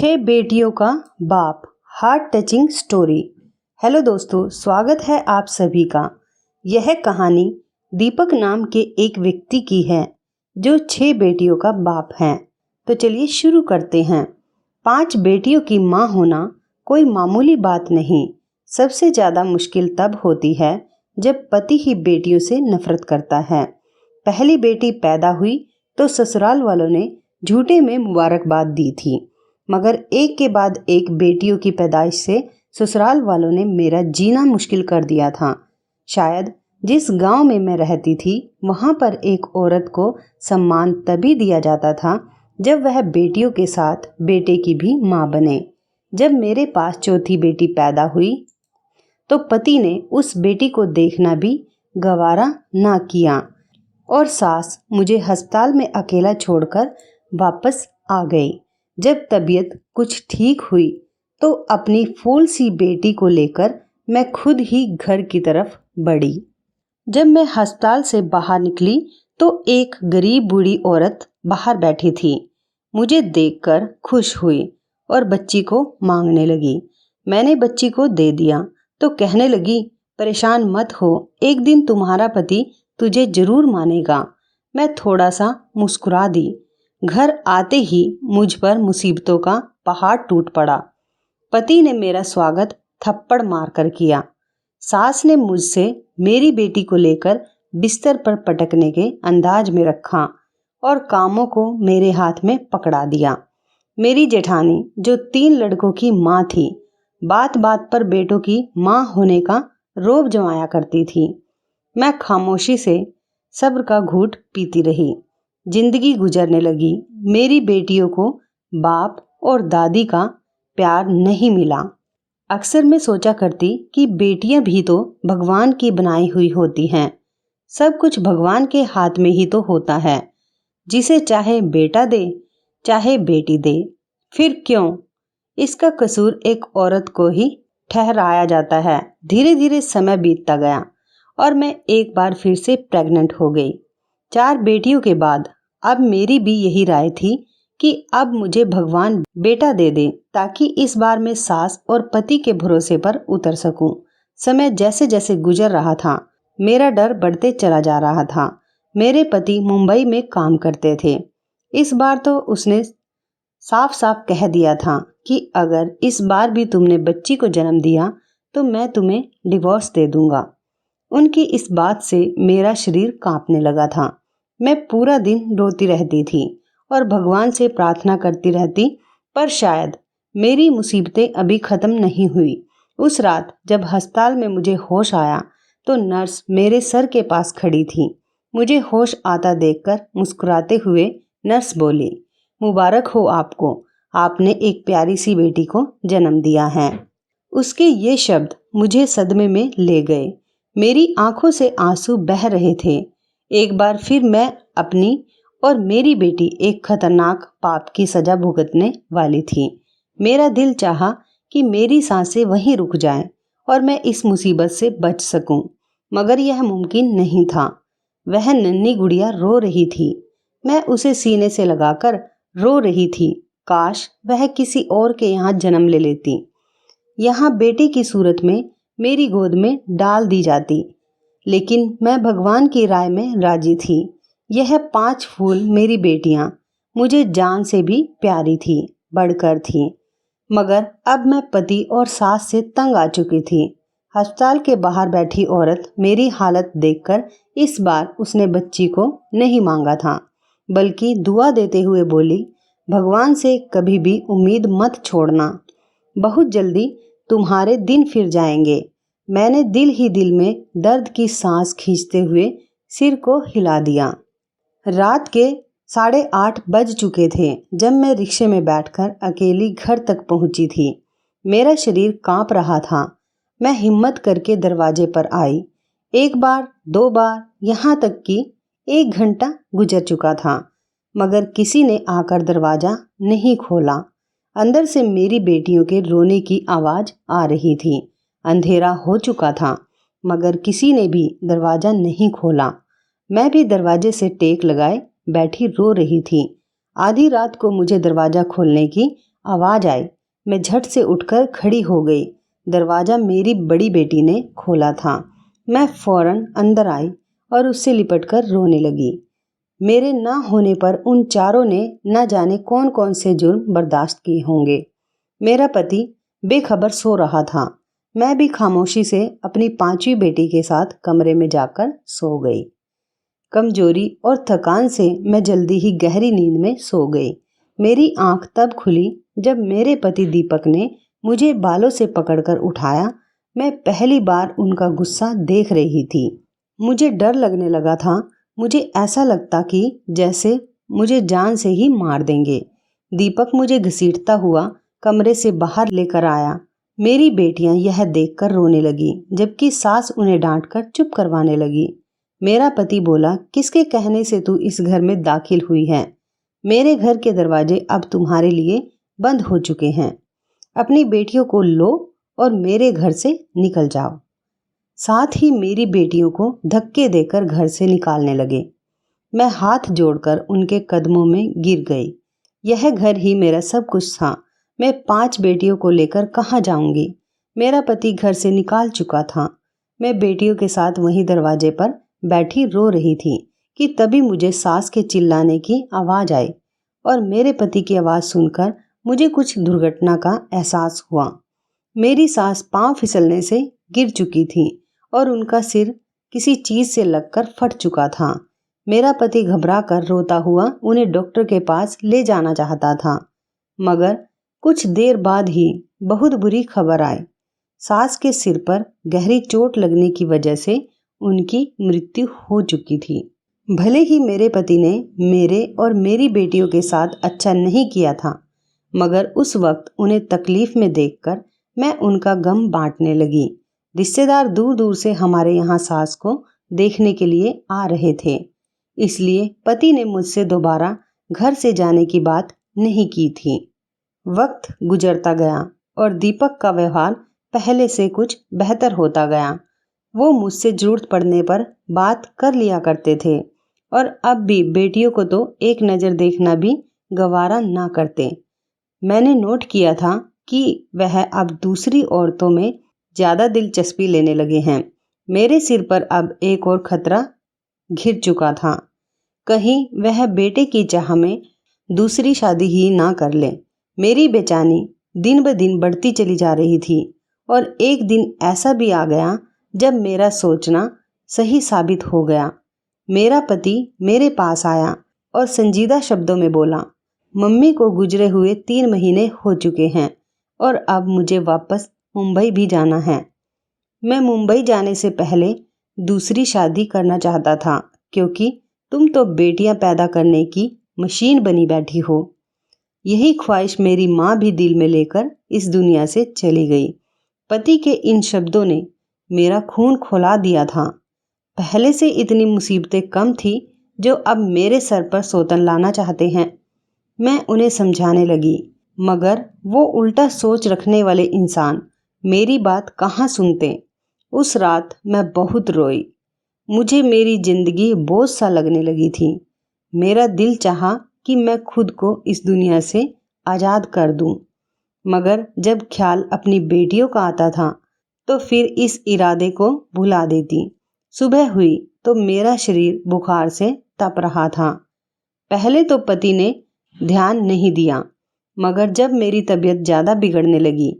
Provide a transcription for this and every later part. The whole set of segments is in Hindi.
छह बेटियों का बाप, हार्ट टचिंग स्टोरी। हेलो दोस्तों, स्वागत है आप सभी का। यह कहानी दीपक नाम के एक व्यक्ति की है जो 6 बेटियों का बाप है। तो चलिए शुरू करते हैं। 5 बेटियों की माँ होना कोई मामूली बात नहीं। सबसे ज़्यादा मुश्किल तब होती है जब पति ही बेटियों से नफरत करता है। पहली बेटी पैदा हुई तो ससुराल वालों ने झूठे में मुबारकबाद दी थी, मगर एक के बाद एक बेटियों की पैदाइश से ससुराल वालों ने मेरा जीना मुश्किल कर दिया था। शायद जिस गांव में मैं रहती थी वहां पर एक औरत को सम्मान तभी दिया जाता था जब वह बेटियों के साथ बेटे की भी मां बने। जब मेरे पास चौथी बेटी पैदा हुई तो पति ने उस बेटी को देखना भी गवारा ना किया और सास मुझे अस्पताल में अकेला छोड़कर वापस आ गई। जब तबीयत कुछ ठीक हुई तो अपनी फूल सी बेटी को लेकर मैं खुद ही घर की तरफ बढ़ी। जब मैं अस्पताल से बाहर निकली तो एक गरीब बूढ़ी औरत बाहर बैठी थी। मुझे देखकर खुश हुई और बच्ची को मांगने लगी। मैंने बच्ची को दे दिया तो कहने लगी, परेशान मत हो, एक दिन तुम्हारा पति तुझे जरूर मानेगा। मैं थोड़ा सा मुस्कुरा दी। घर आते ही मुझ पर मुसीबतों का पहाड़ टूट पड़ा। पति ने मेरा स्वागत थप्पड़ मारकर किया। सास ने मुझसे मेरी बेटी को लेकर बिस्तर पर पटकने के अंदाज में रखा और कामों को मेरे हाथ में पकड़ा दिया। मेरी जेठानी जो 3 लड़कों की माँ थी, बात बात पर बेटों की माँ होने का रोब जमाया करती थी। मैं खामोशी से सब्र का घूंट पीती रही। जिंदगी गुजरने लगी। मेरी बेटियों को बाप और दादी का प्यार नहीं मिला। अक्सर मैं सोचा करती कि बेटियां भी तो भगवान की बनाई हुई होती हैं। सब कुछ भगवान के हाथ में ही तो होता है। जिसे चाहे बेटा दे चाहे बेटी दे, फिर क्यों इसका कसूर एक औरत को ही ठहराया जाता है। धीरे धीरे समय बीतता गया और मैं एक बार फिर से प्रेग्नेंट हो गई। 4 बेटियों के बाद अब मेरी भी यही राय थी कि अब मुझे भगवान बेटा दे दे ताकि इस बार मैं सास और पति के भरोसे पर उतर सकूं। समय जैसे जैसे गुजर रहा था मेरा डर बढ़ते चला जा रहा था। मेरे पति मुंबई में काम करते थे। इस बार तो उसने साफ साफ कह दिया था कि अगर इस बार भी तुमने बच्ची को जन्म दिया तो मैं तुम्हें डिवोर्स दे दूंगा। उनकी इस बात से मेरा शरीर कांपने लगा था। मैं पूरा दिन रोती रहती थी और भगवान से प्रार्थना करती रहती, पर शायद मेरी मुसीबतें अभी खत्म नहीं हुई। उस रात जब अस्पताल में मुझे होश आया तो नर्स मेरे सर के पास खड़ी थी। मुझे होश आता देखकर मुस्कुराते हुए नर्स बोली, मुबारक हो आपको, आपने एक प्यारी सी बेटी को जन्म दिया है। उसके ये शब्द मुझे सदमे में ले गए। मेरी आंखों से आंसू बह रहे थे। एक बार फिर मैं अपनी और मेरी बेटी एक खतरनाक पाप की सजा भुगतने वाली थी। मेरा दिल चाहा कि मेरी सांसें वहीं रुक जाएं और मैं इस मुसीबत से बच सकूं, मगर यह मुमकिन नहीं था। वह नन्ही गुड़िया रो रही थी। मैं उसे सीने से लगाकर रो रही थी। काश वह किसी और के यहाँ जन्म ले लेती। यहाँ बेटे की सूरत में मेरी गोद में डाल दी जाती। लेकिन मैं भगवान की राय में राजी थी। यह 5 फूल मेरी बेटियां मुझे जान से भी प्यारी थी, बढ़कर थी। मगर अब मैं पति और सास से तंग आ चुकी थी। अस्पताल के बाहर बैठी औरत मेरी हालत देखकर इस बार उसने बच्ची को नहीं मांगा था, बल्कि दुआ देते हुए बोली, भगवान से कभी भी उम्मीद मत छोड़ना, बहुत जल्दी तुम्हारे दिन फिर जाएंगे। मैंने दिल ही दिल में दर्द की सांस खींचते हुए सिर को हिला दिया। रात के 8:30 बज चुके थे जब मैं रिक्शे में बैठकर अकेली घर तक पहुंची थी। मेरा शरीर कांप रहा था। मैं हिम्मत करके दरवाजे पर आई। 1 बार 2 बार, यहाँ तक कि 1 घंटा गुजर चुका था, मगर किसी ने आकर दरवाजा नहीं खोला। अंदर से मेरी बेटियों के रोने की आवाज आ रही थी। अंधेरा हो चुका था, मगर किसी ने भी दरवाजा नहीं खोला। मैं भी दरवाजे से टेक लगाए बैठी रो रही थी। आधी रात को मुझे दरवाजा खोलने की आवाज़ आई। मैं झट से उठकर खड़ी हो गई। दरवाज़ा मेरी बड़ी बेटी ने खोला था। मैं फ़ौरन अंदर आई और उससे लिपटकर रोने लगी। मेरे ना होने पर उन चारों ने न जाने कौन कौन से जुर्म बर्दाश्त किए होंगे। मेरा पति बेखबर सो रहा था। मैं भी खामोशी से अपनी 5वीं बेटी के साथ कमरे में जाकर सो गई। कमजोरी और थकान से मैं जल्दी ही गहरी नींद में सो गई। मेरी आंख तब खुली जब मेरे पति दीपक ने मुझे बालों से पकड़कर उठाया। मैं पहली बार उनका गुस्सा देख रही थी। मुझे डर लगने लगा था। मुझे ऐसा लगता कि जैसे मुझे जान से ही मार देंगे। दीपक मुझे घसीटता हुआ कमरे से बाहर लेकर आया। मेरी बेटियां यह देखकर रोने लगी, जबकि सास उन्हें डांटकर चुप करवाने लगी। मेरा पति बोला, किसके कहने से तू इस घर में दाखिल हुई है? मेरे घर के दरवाजे अब तुम्हारे लिए बंद हो चुके हैं। अपनी बेटियों को लो और मेरे घर से निकल जाओ। साथ ही मेरी बेटियों को धक्के देकर घर से निकालने लगे। मैं हाथ जोड़कर उनके कदमों में गिर गई। यह घर ही मेरा सब कुछ था। मैं 5 बेटियों को लेकर कहाँ जाऊंगी? मेरा पति घर से निकाल चुका था। मैं बेटियों के साथ वहीं दरवाजे पर बैठी रो रही थी कि तभी मुझे सास के चिल्लाने की आवाज़ आई और मेरे पति की आवाज़ सुनकर मुझे कुछ दुर्घटना का एहसास हुआ। मेरी सास पांव फिसलने से गिर चुकी थी और उनका सिर किसी चीज़ से लगकर फट चुका था। मेरा पति घबरा कर रोता हुआ उन्हें डॉक्टर के पास ले जाना चाहता था, मगर कुछ देर बाद ही बहुत बुरी खबर आई। सास के सिर पर गहरी चोट लगने की वजह से उनकी मृत्यु हो चुकी थी। भले ही मेरे पति ने मेरे और मेरी बेटियों के साथ अच्छा नहीं किया था, मगर उस वक्त उन्हें तकलीफ में देखकर मैं उनका गम बांटने लगी। रिश्तेदार दूर दूर से हमारे यहाँ सास को देखने के लिए आ रहे थे, इसलिए पति ने मुझसे दोबारा घर से जाने की बात नहीं की थी। वक्त गुजरता गया और दीपक का व्यवहार पहले से कुछ बेहतर होता गया। वो मुझसे जरूरत पड़ने पर बात कर लिया करते थे और अब भी बेटियों को तो एक नज़र देखना भी गवारा ना करते। मैंने नोट किया था कि वह अब दूसरी औरतों में ज़्यादा दिलचस्पी लेने लगे हैं। मेरे सिर पर अब एक और खतरा घिर चुका था। कहीं वह बेटे की चाह में दूसरी शादी ही ना कर ले। मेरी बेचैनी दिन ब दिन बढ़ती चली जा रही थी और एक दिन ऐसा भी आ गया जब मेरा सोचना सही साबित हो गया। मेरा पति मेरे पास आया और संजीदा शब्दों में बोला, मम्मी को गुजरे हुए 3 महीने हो चुके हैं और अब मुझे वापस मुंबई भी जाना है। मैं मुंबई जाने से पहले दूसरी शादी करना चाहता था, क्योंकि तुम तो बेटियां पैदा करने की मशीन बनी बैठी हो। यही ख्वाहिश मेरी माँ भी दिल में लेकर इस दुनिया से चली गई। पति के इन शब्दों ने मेरा खून खौला दिया था। पहले से इतनी मुसीबतें कम थी जो अब मेरे सर पर सौतन लाना चाहते हैं। मैं उन्हें समझाने लगी, मगर वो उल्टा सोच रखने वाले इंसान मेरी बात कहाँ सुनते। उस रात मैं बहुत रोई। मुझे मेरी जिंदगी बोझ सा लगने लगी थी। मेरा दिल चाहा कि मैं खुद को इस दुनिया से आज़ाद कर दूं, मगर जब ख्याल अपनी बेटियों का आता था तो फिर इस इरादे को भुला देती। सुबह हुई तो मेरा शरीर बुखार से तप रहा था। पहले तो पति ने ध्यान नहीं दिया, मगर जब मेरी तबीयत ज़्यादा बिगड़ने लगी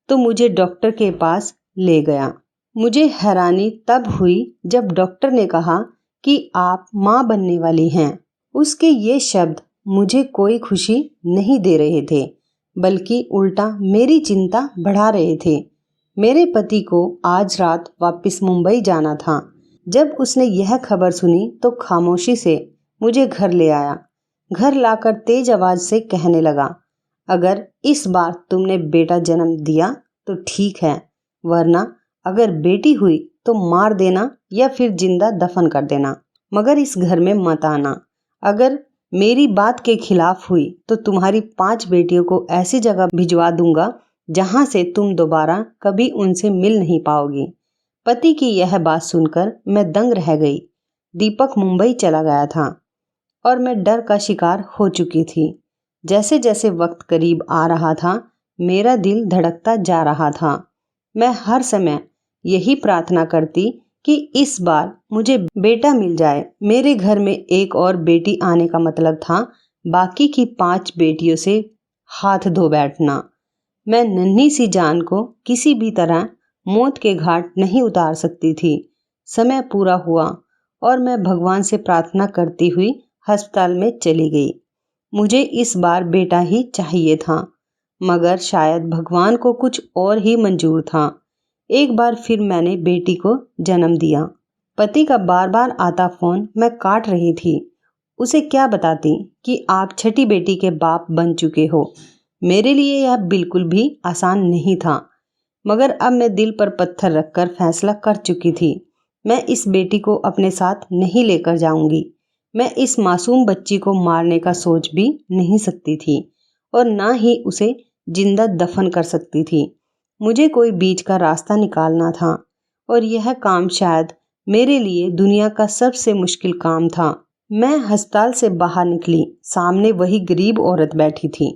तो मुझे डॉक्टर के पास ले गया। मुझे हैरानी तब हुई जब डॉक्टर ने कहा कि आप माँ बनने वाली हैं। उसके ये शब्द मुझे कोई खुशी नहीं दे रहे थे, बल्कि उल्टा मेरी चिंता बढ़ा रहे थे। मेरे पति को आज रात वापस मुंबई जाना था। जब उसने यह खबर सुनी तो खामोशी से मुझे घर ले आया। घर लाकर तेज आवाज से कहने लगा, अगर इस बार तुमने बेटा जन्म दिया तो ठीक है, वरना अगर बेटी हुई तो मार देना या फिर जिंदा दफन कर देना, मगर इस घर में मत आना। अगर मेरी बात के खिलाफ हुई तो तुम्हारी 5 बेटियों को ऐसी जगह भिजवा दूंगा जहां से तुम दोबारा कभी उनसे मिल नहीं पाओगी। पति की यह बात सुनकर मैं दंग रह गई। दीपक मुंबई चला गया था और मैं डर का शिकार हो चुकी थी। जैसे जैसे वक्त करीब आ रहा था, मेरा दिल धड़कता जा रहा था। मैं हर समय यही प्रार्थना करती कि इस बार मुझे बेटा मिल जाए। मेरे घर में एक और बेटी आने का मतलब था बाकी की 5 बेटियों से हाथ धो बैठना। मैं नन्ही सी जान को किसी भी तरह मौत के घाट नहीं उतार सकती थी। समय पूरा हुआ और मैं भगवान से प्रार्थना करती हुई अस्पताल में चली गई। मुझे इस बार बेटा ही चाहिए था, मगर शायद भगवान को कुछ और ही मंजूर था। एक बार फिर मैंने बेटी को जन्म दिया। पति का बार बार आता फोन मैं काट रही थी। उसे क्या बताती कि आप छठी बेटी के बाप बन चुके हो। मेरे लिए यह बिल्कुल भी आसान नहीं था, मगर अब मैं दिल पर पत्थर रखकर फैसला कर चुकी थी। मैं इस बेटी को अपने साथ नहीं लेकर जाऊंगी। मैं इस मासूम बच्ची को मारने का सोच भी नहीं सकती थी और ना ही उसे जिंदा दफन कर सकती थी। मुझे कोई बीच का रास्ता निकालना था और यह काम शायद मेरे लिए दुनिया का सबसे मुश्किल काम था। मैं अस्पताल से बाहर निकली, सामने वही गरीब औरत बैठी थी।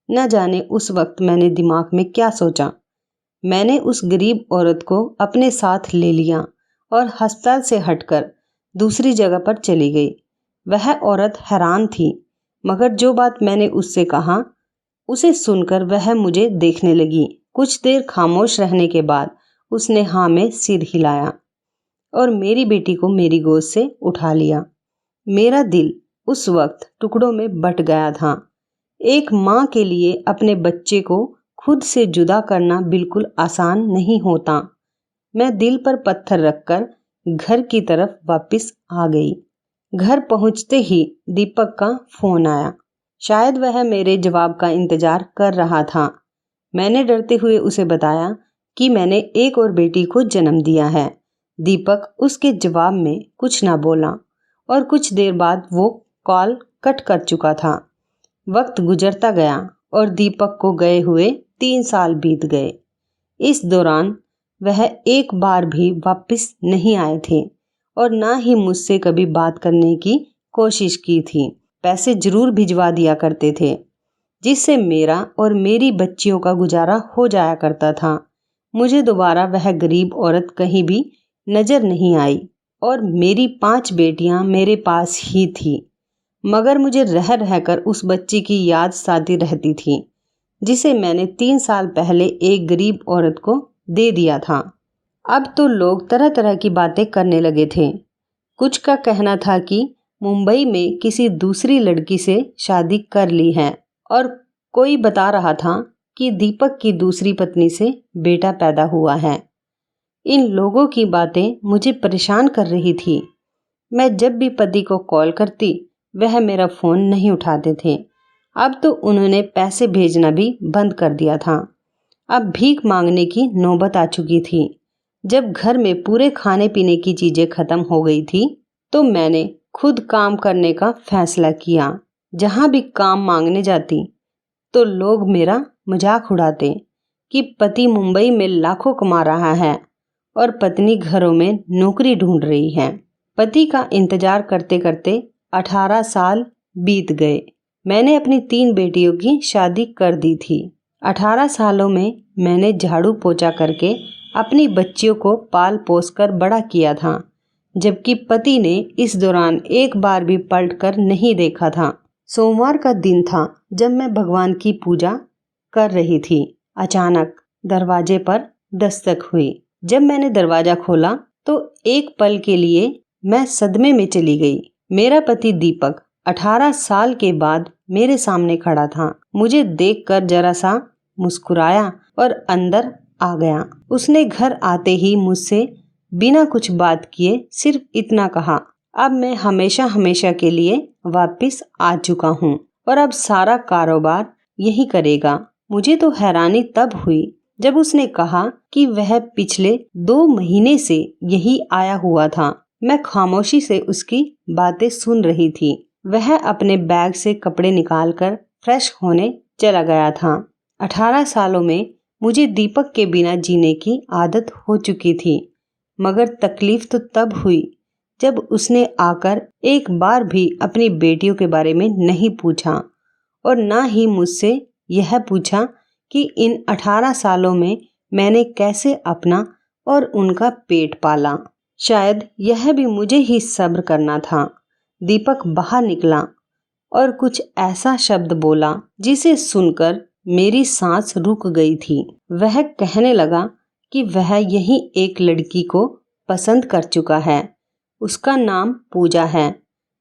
न जाने उस वक्त मैंने दिमाग में क्या सोचा। मैंने उस गरीब औरत को अपने साथ ले लिया और अस्पताल से हटकर दूसरी जगह पर चली गई। वह औरत हैरान थी, मगर जो बात मैंने उससे कहा उसे सुनकर वह मुझे देखने लगी। कुछ देर खामोश रहने के बाद उसने हाँ में सिर हिलाया और मेरी बेटी को मेरी गोद से उठा लिया। मेरा दिल उस वक्त टुकड़ों में बट गया था। एक माँ के लिए अपने बच्चे को खुद से जुदा करना बिल्कुल आसान नहीं होता। मैं दिल पर पत्थर रखकर घर की तरफ वापस आ गई। घर पहुंचते ही दीपक का फोन आया। शायद वह मेरे जवाब का इंतजार कर रहा था। मैंने डरते हुए उसे बताया कि मैंने एक और बेटी को जन्म दिया है। दीपक उसके जवाब में कुछ ना बोला और कुछ देर बाद वो कॉल कट कर चुका था। वक्त गुजरता गया और दीपक को गए हुए 3 साल बीत गए। इस दौरान वह एक बार भी वापस नहीं आए थे और ना ही मुझसे कभी बात करने की कोशिश की थी। पैसे जरूर भिजवा दिया करते थे, जिससे मेरा और मेरी बच्चियों का गुजारा हो जाया करता था। मुझे दोबारा वह गरीब औरत कहीं भी नजर नहीं आई और मेरी 5 बेटियां मेरे पास ही थी, मगर मुझे रह रहकर उस बच्ची की याद सताती रहती थी जिसे मैंने 3 साल पहले एक गरीब औरत को दे दिया था। अब तो लोग तरह तरह की बातें करने लगे थे। कुछ का कहना था कि मुंबई में किसी दूसरी लड़की से शादी कर ली है और कोई बता रहा था कि दीपक की दूसरी पत्नी से बेटा पैदा हुआ है। इन लोगों की बातें मुझे परेशान कर रही थी। मैं जब भी पति को कॉल करती वह मेरा फ़ोन नहीं उठाते थे। अब तो उन्होंने पैसे भेजना भी बंद कर दिया था। अब भीख मांगने की नौबत आ चुकी थी। जब घर में पूरे खाने पीने की चीज़ें ख़त्म हो गई थी तो मैंने खुद काम करने का फैसला किया। जहाँ भी काम मांगने जाती तो लोग मेरा मजाक उड़ाते कि पति मुंबई में लाखों कमा रहा है और पत्नी घरों में नौकरी ढूंढ रही है। पति का इंतजार करते करते 18 साल बीत गए। मैंने अपनी 3 बेटियों की शादी कर दी थी। 18 सालों में मैंने झाड़ू पोछा करके अपनी बच्चियों को पाल पोस कर बड़ा किया था, जबकि पति ने इस दौरान एक बार भी पलट कर नहीं देखा था। सोमवार का दिन था जब मैं भगवान की पूजा कर रही थी। अचानक दरवाजे पर दस्तक हुई। जब मैंने दरवाजा खोला तो एक पल के लिए मैं सदमे में चली गई। मेरा पति दीपक 18 साल के बाद मेरे सामने खड़ा था। मुझे देखकर जरा सा मुस्कुराया और अंदर आ गया। उसने घर आते ही मुझसे बिना कुछ बात किए सिर्फ इतना कहा, अब मैं हमेशा हमेशा के लिए वापस आ चुका हूँ और अब सारा कारोबार यही करेगा। मुझे तो हैरानी तब हुई जब उसने कहा कि वह पिछले 2 महीने से यही आया हुआ था। मैं खामोशी से उसकी बातें सुन रही थी। वह अपने बैग से कपड़े निकालकर फ्रेश होने चला गया था। 18 सालों में मुझे दीपक के बिना जीने की आदत हो चुकी थी, मगर तकलीफ तो तब हुई जब उसने आकर एक बार भी अपनी बेटियों के बारे में नहीं पूछा और ना ही मुझसे यह पूछा कि इन 18 सालों में मैंने कैसे अपना और उनका पेट पाला। शायद यह भी मुझे ही सब्र करना था। दीपक बाहर निकला और कुछ ऐसा शब्द बोला जिसे सुनकर मेरी सांस रुक गई थी। वह कहने लगा कि वह यही एक लड़की को पसंद कर चुका है। उसका नाम पूजा है।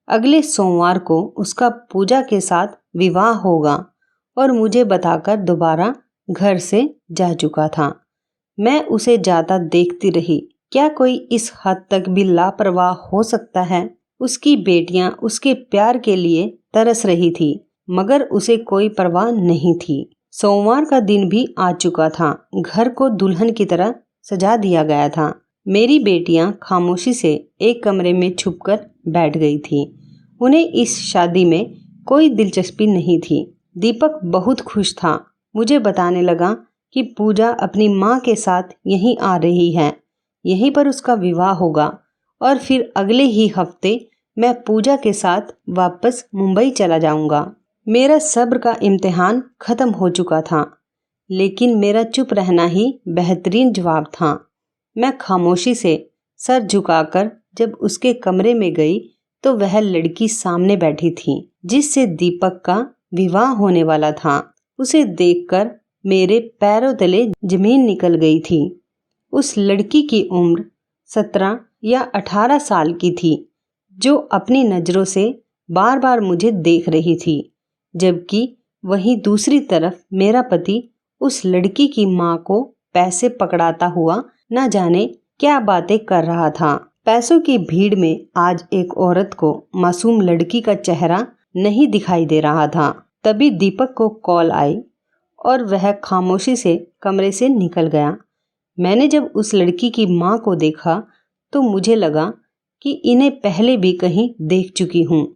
अगले सोमवार को उसका पूजा के साथ विवाह होगा और मुझे बताकर दोबारा घर से जा चुका था। मैं उसे जाता देखती रही। क्या कोई इस हद तक भी लापरवाह हो सकता है? उसकी बेटियां उसके प्यार के लिए तरस रही थी, मगर उसे कोई परवाह नहीं थी। सोमवार का दिन भी आ चुका था। घर को दुल्हन की तरह सजा दिया गया था। मेरी बेटियां खामोशी से एक कमरे में छुपकर बैठ गई थी। उन्हें इस शादी में कोई दिलचस्पी नहीं थी। दीपक बहुत खुश था। मुझे बताने लगा कि पूजा अपनी माँ के साथ यहीं आ रही है, यहीं पर उसका विवाह होगा और फिर अगले ही हफ्ते मैं पूजा के साथ वापस मुंबई चला जाऊंगा। मेरा सब्र का इम्तिहान खत्म हो चुका था, लेकिन मेरा चुप रहना ही बेहतरीन जवाब था। मैं खामोशी से सर झुकाकर जब उसके कमरे में गई तो वह लड़की सामने बैठी थी जिससे दीपक का विवाह होने वाला था। उसे देखकर मेरे पैरों तले जमीन निकल गई थी। उस लड़की की उम्र 17 या 18 साल की थी, जो अपनी नज़रों से बार बार मुझे देख रही थी, जबकि वहीं दूसरी तरफ मेरा पति उस लड़की की माँ को पैसे पकड़ाता हुआ न जाने क्या बातें कर रहा था। पैसों की भीड़ में आज एक औरत को मासूम लड़की का चेहरा नहीं दिखाई दे रहा था। तभी दीपक को कॉल आई और वह खामोशी से कमरे से निकल गया। मैंने जब उस लड़की की माँ को देखा तो मुझे लगा कि इन्हें पहले भी कहीं देख चुकी हूँ,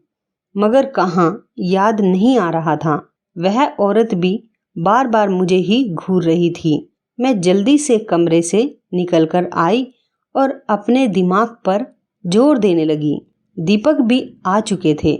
मगर कहाँ, याद नहीं आ रहा था। वह औरत भी बार बार मुझे ही घूर रही थी। मैं जल्दी से कमरे से निकलकर आई और अपने दिमाग पर जोर देने लगी। दीपक भी आ चुके थे।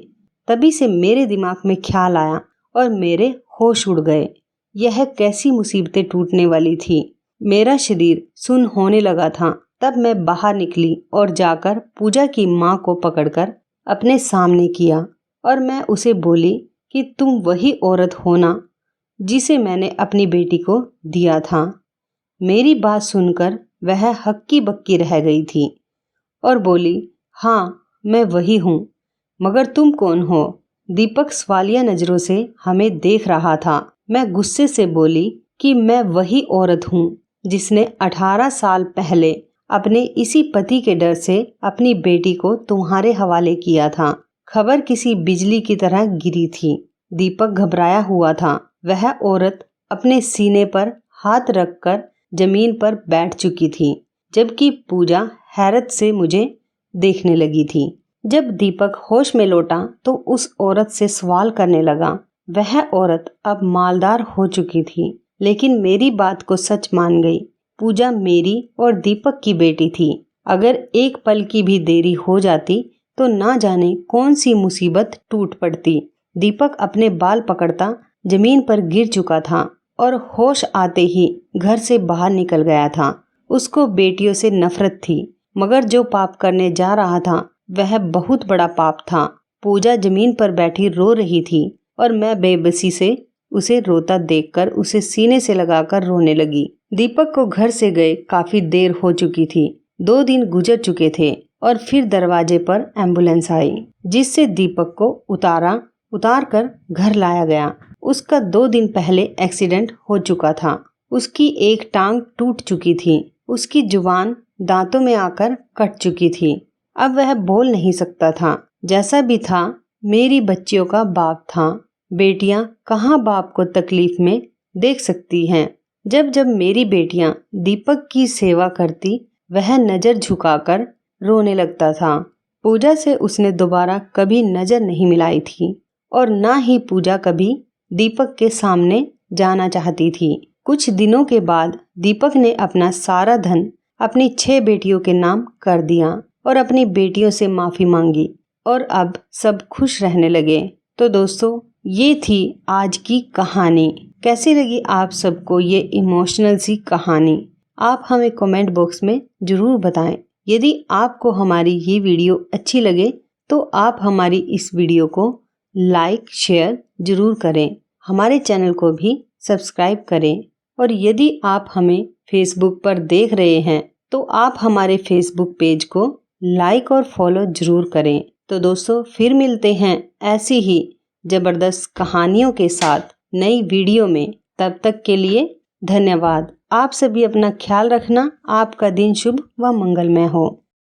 तभी से मेरे दिमाग में ख्याल आया और मेरे होश उड़ गए। यह कैसी मुसीबतें टूटने वाली थी। मेरा शरीर सुन्न होने लगा था। तब मैं बाहर निकली और जाकर पूजा की माँ को पकड़कर अपने सामने किया और मैं उसे बोली कि तुम वही औरत हो ना जिसे मैंने अपनी बेटी को दिया था। मेरी बात सुनकर वह हक्की बक्की रह गई थी और बोली, हाँ मैं वही हूँ, मगर तुम कौन हो? दीपक सवालिया नज़रों से हमें देख रहा था। मैं गुस्से से बोली कि मैं वही औरत हूँ जिसने 18 साल पहले अपने इसी पति के डर से अपनी बेटी को तुम्हारे हवाले किया था। खबर किसी बिजली की तरह गिरी थी। दीपक घबराया हुआ था। वह औरत अपने सीने पर हाथ रखकर जमीन पर बैठ चुकी थी, जबकि पूजा हैरत से मुझे देखने लगी थी। जब दीपक होश में लौटा तो उस औरत से सवाल करने लगा। वह औरत अब मालदार हो चुकी थी, लेकिन मेरी बात को सच मान गई। पूजा मेरी और दीपक की बेटी थी। अगर एक पल की भी देरी हो जाती तो ना जाने कौन सी मुसीबत टूट पड़ती। दीपक अपने बाल पकड़ता जमीन पर गिर चुका था और होश आते ही घर से बाहर निकल गया था। उसको बेटियों से नफरत थी, मगर जो पाप करने जा रहा था वह बहुत बड़ा पाप था। पूजा जमीन पर बैठी रो रही थी और मैं बेबसी से उसे रोता देखकर उसे सीने से लगाकर रोने लगी। दीपक को घर से गए काफी देर हो चुकी थी। 2 दिन गुजर चुके थे और फिर दरवाजे पर एम्बुलेंस आई, जिससे दीपक को उतार कर घर लाया गया। उसका 2 दिन पहले एक्सीडेंट हो चुका था। उसकी एक टांग टूट चुकी थी। उसकी जुबान दांतों में आकर कट चुकी थी। अब वह बोल नहीं सकता था। जैसा भी था, मेरी बच्चियों का बाप था। बेटियां कहाँ बाप को तकलीफ में देख सकती हैं। जब जब मेरी बेटियां दीपक की सेवा करती, वह नजर झुकाकर रोने लगता था। पूजा से उसने दोबारा कभी नजर नहीं मिलाई थी और ना ही पूजा कभी दीपक के सामने जाना चाहती थी। कुछ दिनों के बाद दीपक ने अपना सारा धन अपनी 6 बेटियों के नाम कर दिया और अपनी बेटियों से माफी मांगी और अब सब खुश रहने लगे। तो दोस्तों, ये थी आज की कहानी। कैसी लगी आप सबको ये इमोशनल सी कहानी? आप हमें कमेंट बॉक्स में ज़रूर बताएं। यदि आपको हमारी ये वीडियो अच्छी लगे तो आप हमारी इस वीडियो को लाइक शेयर ज़रूर करें। हमारे चैनल को भी सब्सक्राइब करें। और यदि आप हमें फेसबुक पर देख रहे हैं तो आप हमारे फेसबुक पेज को लाइक और फॉलो ज़रूर करें। तो दोस्तों फिर मिलते हैं ऐसी ही ज़बरदस्त कहानियों के साथ नई वीडियो में। तब तक के लिए धन्यवाद। आप सभी अपना ख्याल रखना। आपका दिन शुभ व मंगलमय हो।